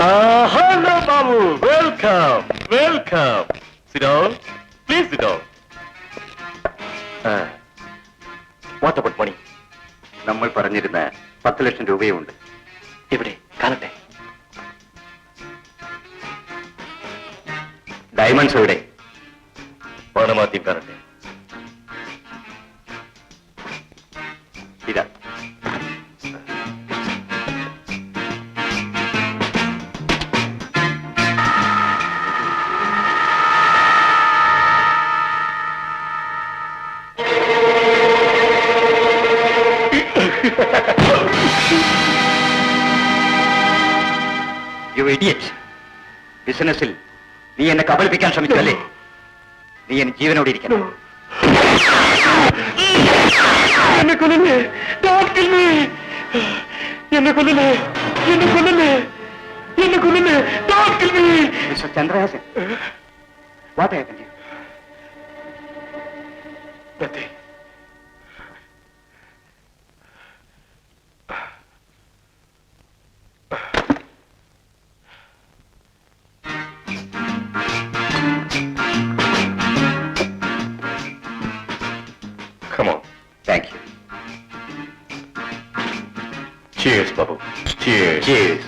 Hello, Babu. Welcome. Welcome. Sit down. Please sit down. What about money? നമ്മൾ പറഞ്ഞിരുന്ന 10 ലക്ഷം രൂപയുണ്ട്. ഇവിടെ കാണട്ടെ. ഡയമണ്ട്സ് എവിടെ? പണമാദ്യം കാണട്ടെ. ഇതാ. You idiot. ബിസിനസ്സിൽ നീ എന്നെ കബളിപ്പിക്കാൻ ശ്രമിച്ചു അല്ലേ? നീ എന്നെ ജീവനോടെ ഇരിക്കണം. എന്നെ കൊല്ലല്ലേ, എന്നെ കൊല്ലല്ലേ, എന്നെ കൊല്ലല്ലേ, എന്നെ കൊല്ലല്ലേ, mister Chandrahasan, what happened to you? Nothing. Come on. Thank you. Cheers, Babu. Cheers. Cheers.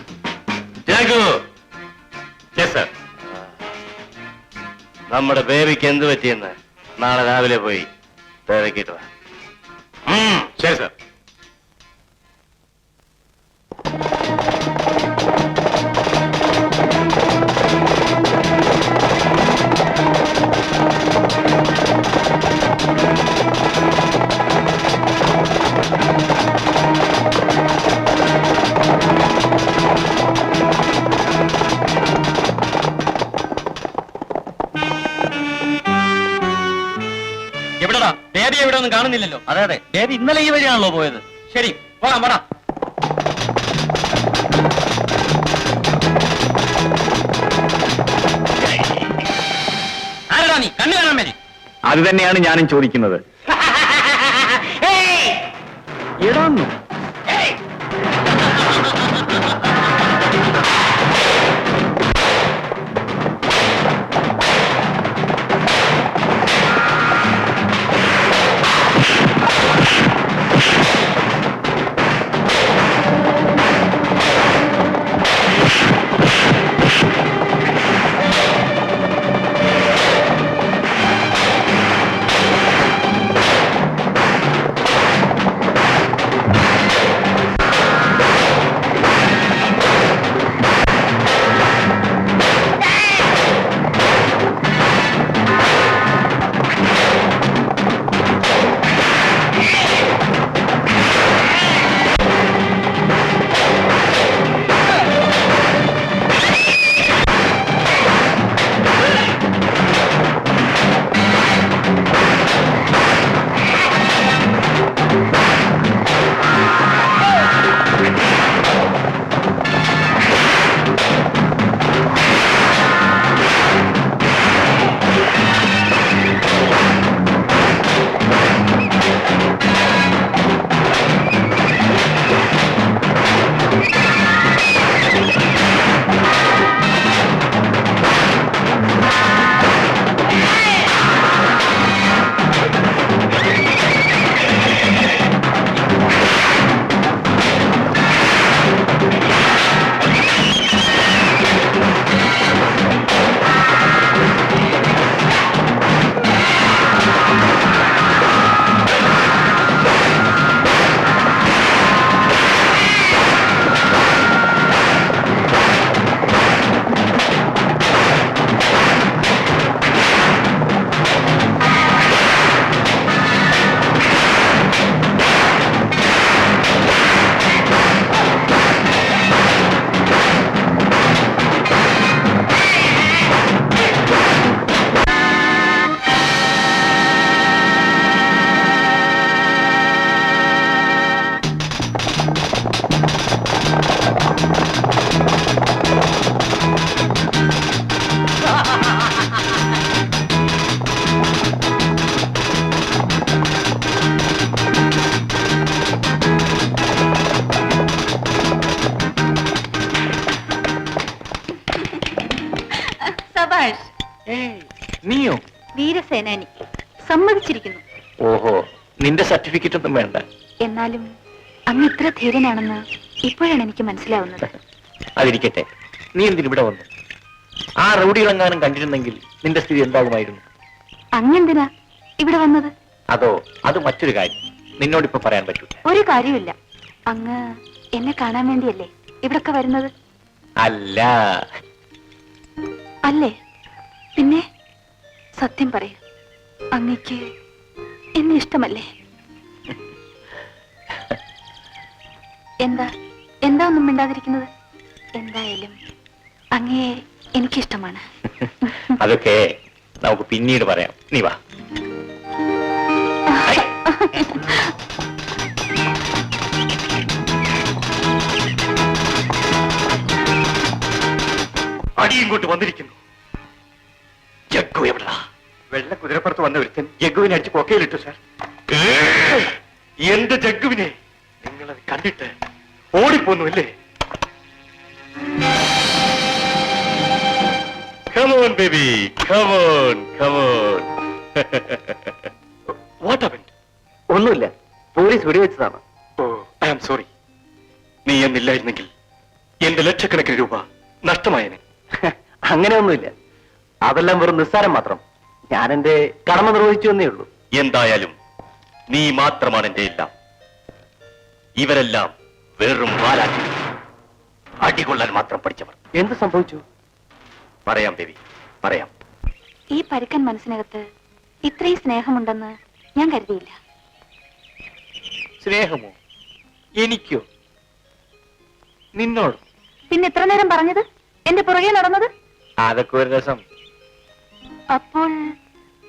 Jagu. Yes, sir. നമ്മുടെ ബേബിക്ക് എന്ത് പറ്റിയെന്ന് നാളെ രാവിലെ പോയി തിരക്കിട്ട് വാ. ശരി സർ. എവിടെടാ ബേബി? എവിടെ ഒന്നും കാണുന്നില്ലല്ലോ. അതെ അതെ, ബേബി ഇന്നലെ ഈ വഴിയാണല്ലോ പോയത്. ശരി, പോടാം പോടാം. ആരടാ നീ? കണ്ണു കാണാൻ വരെ. അത് തന്നെയാണ് ഞാനും ചോദിക്കുന്നത്. എടാന്നു ശാബാഷ്. നീയോ? വീരസേനാനി സമ്മതിച്ചിരിക്കുന്നു. ഓഹോ, നിന്റെ സർട്ടിഫിക്കറ്റ് ഒന്നും വേണ്ട. എന്നാലും അങ്ങ് ഇത്ര ധീരനാണെന്ന് ഇപ്പോഴാണ് എനിക്ക് മനസ്സിലാവുന്നത്. അതിരിക്കട്ടെ, നീ എന്തിനിവിടെ വന്നു? ആ റൗഡികളെങ്ങാനും കണ്ടിരുന്നെങ്കിൽ നിന്റെ സ്ഥിതി എന്താകുമായിരുന്നു? അങ്ങെന്തിനാ ഇവിടെ വന്നത്? അതോ, അത് മറ്റൊരു കാര്യം. നിന്നോടിപ്പോ പറയാൻ പറ്റൂല. ഒരു കാര്യമില്ല. അങ്ങ് എന്നെ കാണാൻ വേണ്ടിയല്ലേ ഇവിടൊക്കെ വരുന്നത്? അല്ല. അല്ലേ? പിന്നെ സത്യം പറയൂ, അങ്ങക്ക് എന്നെ ഇഷ്ടമല്ലേ? എന്താ എന്താ ഒന്നും മിണ്ടാതിരിക്കുന്നത്? എന്തായാലും അങ്ങയെ എനിക്കിഷ്ടമാണ്. അതൊക്കെ നമുക്ക് പിന്നീട് പറയാം. നീ വാ. അടി ഇങ്ങോട്ട് വന്നിരിക്കുന്നു. ജഗ്ഗു എവിടാ? വെള്ള കുതിരപ്പുറത്ത് വന്ന ഒരുത്തൻ ജഗ്ഗുവിനെ അടിച്ച് കൊക്കയിലിട്ടു സാർ. എന്റെ ജഗ്ഗുവിനെ നിങ്ങളത് കണ്ടിട്ട് ഓടിപ്പോന്നു അല്ലേ? Come on, baby. Come on, come on. What happened? ഒന്നുമില്ല, പോലീസ് വെടിവെച്ചതാണ്. ഓ, ഐ ആം സോറി. നീ എന്നില്ലായിരുന്നെങ്കിൽ എന്റെ ലക്ഷക്കണക്കിന് രൂപ നഷ്ടമായനെ. അങ്ങനെയൊന്നുമില്ല, അതെല്ലാം വെറും നിസ്സാരം മാത്രം. ഞാൻ എന്റെ കടമ നിർവഹിച്ചു എന്നേ ഉള്ളൂ. എന്തായാലും നീ മാത്രമാണ് എന്റെ എല്ലാം. ഇവരെല്ലാം വെറും വാലാട്ടി, അടികൊള്ളാൻ മാത്രം പഠിച്ചവർ. എന്ത് സംഭവിച്ചു? പറയാം ദേവി, പറയാം. ഈ പരുക്കൻ മനസ്സിനകത്ത് ഇത്രയും സ്നേഹമുണ്ടെന്ന് ഞാൻ കരുതിയില്ല. സ്നേഹമോ? എനിക്കോ? നിന്നോട്? പിന്നെ ഇത്ര നേരം പറഞ്ഞത്? എന്റെ പുറകെ നടന്നത്? അതൊക്കെ ഒരു രസം. അപ്പോൾ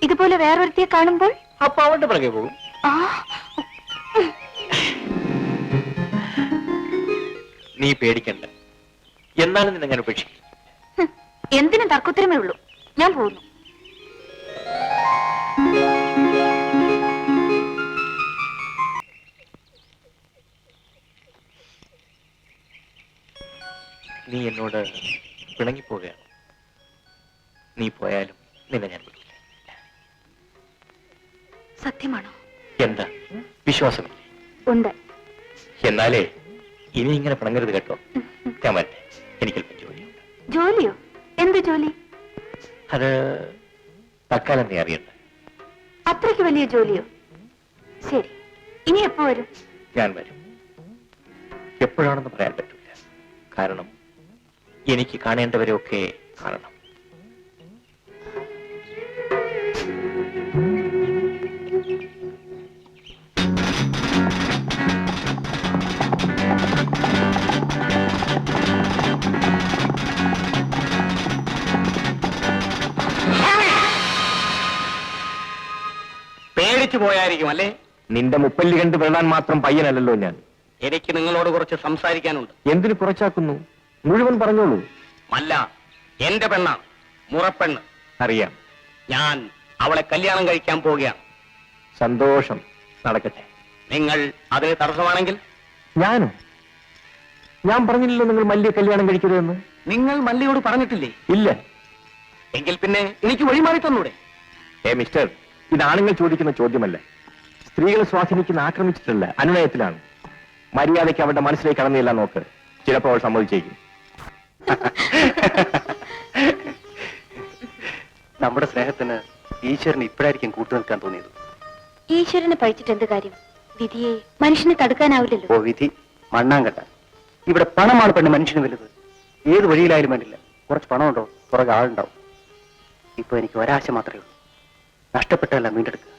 ഇതുപോലെ വേറൊരുത്തിയെ കാണുമ്പോൾ അപ്പൊ അവന്റെ പുറകെ പോകും. ആ, നീ പേടിക്കണ്ട, എന്നാലും നിന്നെ ഞാൻ ഉപേക്ഷിക്കും. ഹും, എന്തിനും തർക്കുത്തരമേ ഉള്ളൂ. ഞാൻ പോകുന്നു. നീ എന്നോട് പിണങ്ങിപ്പോവുകയാണ്. നീ പോയാലും നിന്നെ ഞാൻ വിടില്ല. സത്യമാണോ? എന്താ വിശ്വാസമില്ലേ? ഉണ്ട്. എന്നാലേ ഇനി ഇങ്ങനെ പിണങ്ങരുത് കേട്ടോ. ഞാൻ വരട്ടെ, എനിക്കല്പം ജോലിയുണ്ട്. ജോലിയോ? എന്ത് ജോലി? അത് തൽക്കാലം നീ അറിയണ്ട. അത്രയ്ക്ക് വലിയ ജോലിയോ? ശരി, ഇനി എപ്പോ വരും? ഞാൻ വരും. എപ്പോഴാണെന്ന് പറയാൻ പറ്റില്ല. കാരണം എനിക്ക് കാണേണ്ടവരെയൊക്കെ കാണണം. പേടിച്ചു പോയായിരിക്കും അല്ലേ? നിന്റെ മുപ്പല്ലി കണ്ട് വെള്ളാൻ മാത്രം പയ്യനല്ലല്ലോ ഞാൻ. എനിക്ക് നിങ്ങളോട് കുറച്ച് സംസാരിക്കാനുണ്ട്. എന്തിനു കുറച്ചാക്കുന്നു? മുഴുവൻ പറഞ്ഞോളൂ. അല്ല, എന്റെ പെണ്ണാണ്, മുറപ്പെണ്ണ്. അറിയാം. ഞാൻ അവളെ കല്യാണം കഴിക്കാൻ പോവുകയാണ്. സന്തോഷം, നടക്കട്ടെ. നിങ്ങൾ അതിന് തടസ്സമാണെങ്കിൽ? ഞാനും? ഞാൻ പറഞ്ഞില്ലല്ലോ നിങ്ങൾ മല്ലിയെ കല്യാണം കഴിക്കരുതെന്ന്. നിങ്ങൾ മല്ലിയോട് പറഞ്ഞിട്ടില്ലേ? ഇല്ല. എങ്കിൽ പിന്നെ എനിക്ക് വഴിമാറി തന്നൂടെ? മിസ്റ്റർ, ഇത് ആണുങ്ങൾ ചോദിക്കുന്ന ചോദ്യമല്ല. സ്ത്രീകളെ സ്വാധീനിക്കുന്ന ആക്രമിച്ചിട്ടല്ല, അനുനയത്തിലാണ്. മര്യാദയ്ക്ക് അവരുടെ മനസ്സിലേക്ക് കടന്നില്ല നോക്ക്. ചിലപ്പോൾ അവൾ സമ്മതിച്ചേക്കും. നമ്മുടെ സ്നേഹത്തിന് ഈശ്വരന് ഇപ്പോഴായിരിക്കും കൂട്ടു നിൽക്കാൻ തോന്നിയത്. ഈശ്വരനെ പഴിച്ചിട്ട് എന്ത് കാര്യം? വിധിയെ മനുഷ്യനെ തടുക്കാനാവില്ലല്ലോ. ഓ വിധി മണ്ണാങ്കട്ട. ഇവിടെ പണമാണ് പെണ്ണ് മനുഷ്യന് വലുത്. ഏത് വഴിയിലായാലും വേണ്ടില്ല, കുറച്ച് പണമുണ്ടോ പുറകെ ആളുണ്ടാവും. ഇപ്പൊ എനിക്ക് ഒരാശ മാത്രമേ ഉള്ളൂ, നഷ്ടപ്പെട്ടതല്ല വീണ്ടെടുക്കുക.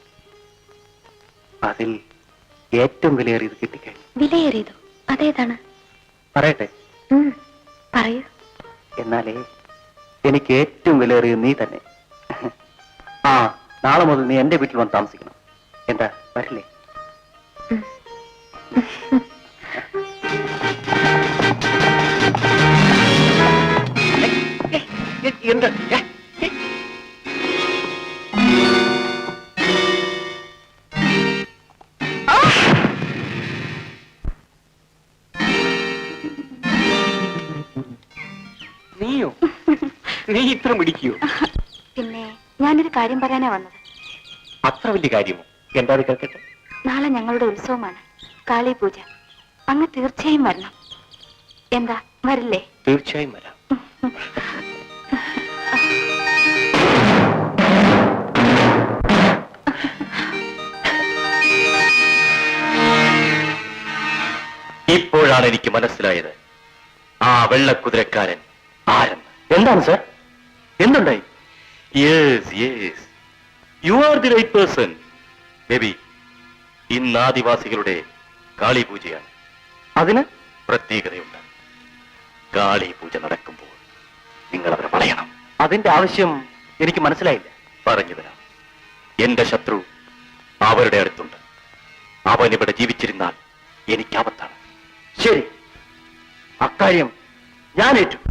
അതിൽ ഏറ്റവും വിലയേറിയത് കിട്ടിക്കഴിഞ്ഞു. വിലയേറിയതോ? അതേതാണ്? പറയട്ടെ? പറയൂ. എന്നാലേ എനിക്ക് ഏറ്റവും വിലയേറിയത് നീ തന്നെ. ആ, നാളെ മുതൽ നീ എന്റെ വീട്ടിൽ വന്ന് താമസിക്കണം. എന്താ, വരില്ലേ? എന്താ? നീയോ? നീ ഇത്ര മിടിക്കൂ? പിന്നെ ഞാനൊരു കാര്യം പറയാനാ വന്നത്. അത്ര വലിയ കാര്യമോ? എന്താ അത് കേൾക്കട്ടെ. നാളെ ഞങ്ങളുടെ ഉത്സവമാണ്, കാളി പൂജ. അങ്ങ് തീർച്ചയായും വരണം. എന്താ, വരില്ലേ? തീർച്ചയായും വരാം. ഇപ്പോഴാണ് എനിക്ക് മനസ്സിലായത് ആ വെള്ളക്കുതിരക്കാരൻ ആരെന്ന്. എന്താണ് സാർ? എന്തുണ്ടായി? Yes yes, you are the right person. Baby, ഇന്ന് ആദിവാസികളുടെ കാളി പൂജയാണ്. അതിന് പ്രത്യേകതയുണ്ട്. കാളി പൂജ നടക്കുമ്പോൾ നിങ്ങൾ അവരെ വളയണം. അതിന്റെ ആവശ്യം എനിക്ക് മനസ്സിലായില്ല. പറഞ്ഞു തരാം. എന്റെ ശത്രു അവരുടെ അടുത്തുണ്ട്. അവൻ ഇവിടെ ജീവിച്ചിരുന്നാൽ എനിക്ക് ആപത്താണ്. ശരി, അക്കാര്യം ഞാൻ ഏറ്റു.